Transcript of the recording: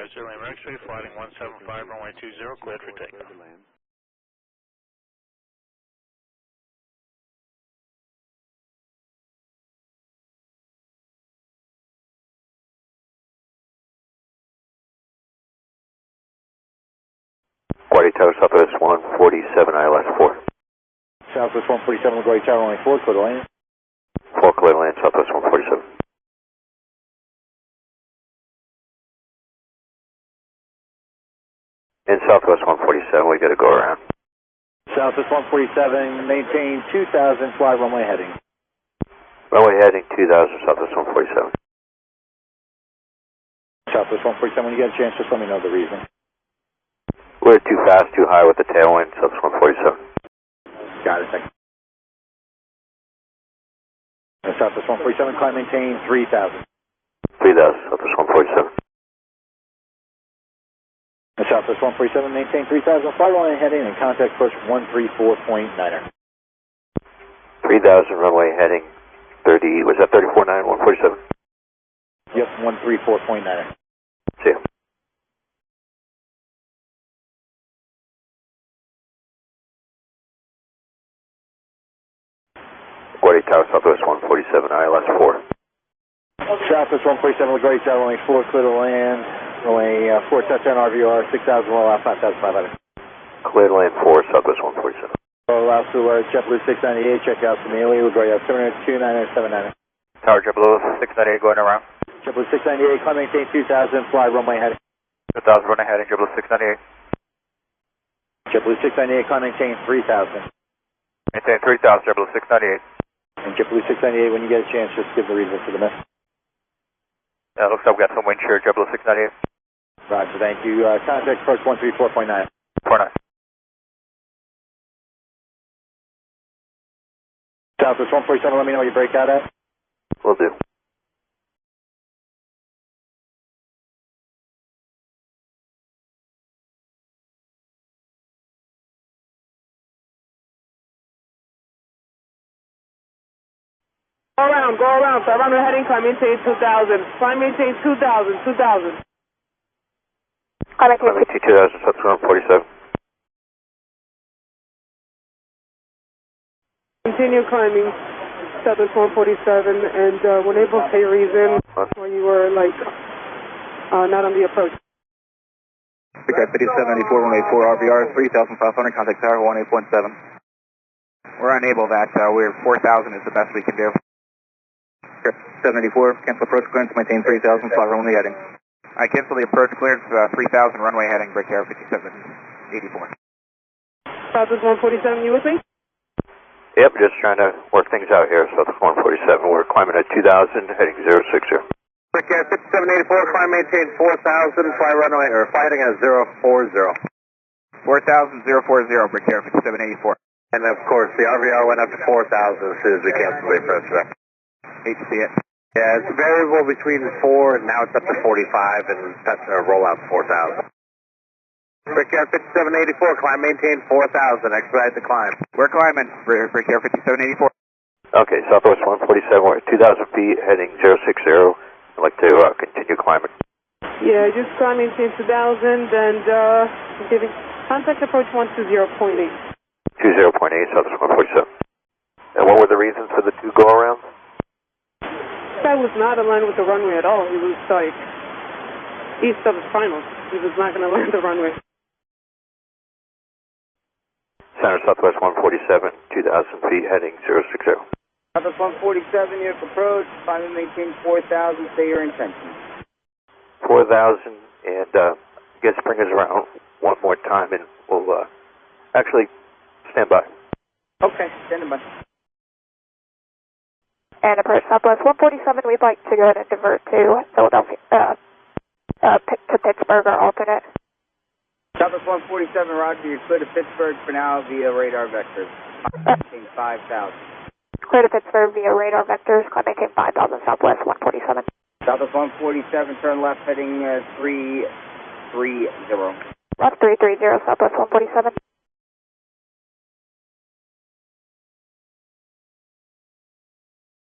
Southwest Airlines X-ray, flighting 175, runway 20, cleared for takeoff. LaGuardia Tower, Southwest 147, ILS 4. Southwest 147, LaGuardia Tower, runway 4, clear to land. 4, clear to land, Southwest 147. In Southwest 147, we got to go around. Southwest 147, maintain 2000, fly runway heading. Runway heading 2000, Southwest 147. Southwest 147, when you get a chance, just let me know the reason. We're too fast, too high with the tailwind, Southwest 147. Got it, thank you. Southwest 147, climb maintain 3000. 3000, Southwest 147. Southwest 147, maintain 3000, fly runway heading and contact push 134.9er. 3000, runway heading 30, was that 34.9, 147? Yep, 134.9er. See ya. LaGuardia Tower, Southwest 147, ILS 4. Southwest 147, LaGuardia Tower, runway 4, clear to land. Runway 4, touchdown RVR, 6,000, roll out 5,500. Clear to land 4, Southwest 147. Roll out to JetBlue 698, check out from Ely, LaGuardia 729, Tower JetBlue 698 going around. JetBlue 698, climb maintain 2000, fly runway heading. 2000 runway heading, JetBlue 698. JetBlue 698, climb maintain 3000. Maintain 3000, JetBlue 698. And JetBlue 698, when you get a chance, just give the reason for the miss. Looks like we got some wind shear, JetBlue 698. Roger, thank you. Contact approach 134.9. 49. Southwest 147, let me know where you break out at. Will do. Go around, so around the heading, climb maintain 2000. Climb maintain 2000, 2000. Climb maintain 2000, Southwest 147. Continue climbing Southwest 147, and when able to say reason when you were like not on the approach. Okay, 5794, runway 4 RVR, 3,500, contact tower 18.7. We're unable that, we're 4,000 is the best we can do. 784, cancel approach clearance, maintain 3000, fly runway heading. I cancel the approach clearance, 3000 runway heading, break air 5784. Southwest 147, you with me? Yep, just trying to work things out here, Southwest 147. We're climbing at 2000, heading 060. Break air 5784, climb maintain 4000, fly runway, or fly heading at 040. 4000, 040, break air 5784. And of course, the RVR went up to 4,000 as soon as we canceled the approach. Hate to see it. Yeah, it's variable between 4 and now it's up to 45 and that's a rollout 4,000. Break air 5784, climb maintain 4,000, expedite the climb. We're climbing, break air 5784. Okay, Southwest 147, we're at 2,000 feet, heading 060. I'd like to continue climbing. Yeah, just climb maintain 2000 and giving contact approach 120.8. 20.8, Southwest 147. And what were the reasons for the two go-arounds? That was not aligned with the runway at all. He was like east of his final. He was not going to land the runway. Center Southwest 147, 2,000 feet, heading 060. Southwest 147, your approach, climb and maintain 4,000, say your intention. 4,000, and guess bring us around one more time, and we'll actually stand by. Okay, stand by. And approach Southwest 147, we'd like to go ahead and divert to Philadelphia, to Pittsburgh or alternate. Southwest 147, roger, you're clear to Pittsburgh for now via radar vectors. Maintain 5,000. Clear to Pittsburgh via radar vectors, climb maintain 5,000, Southwest 147. Southwest 147, turn left heading 330. Left 330, Southwest 147.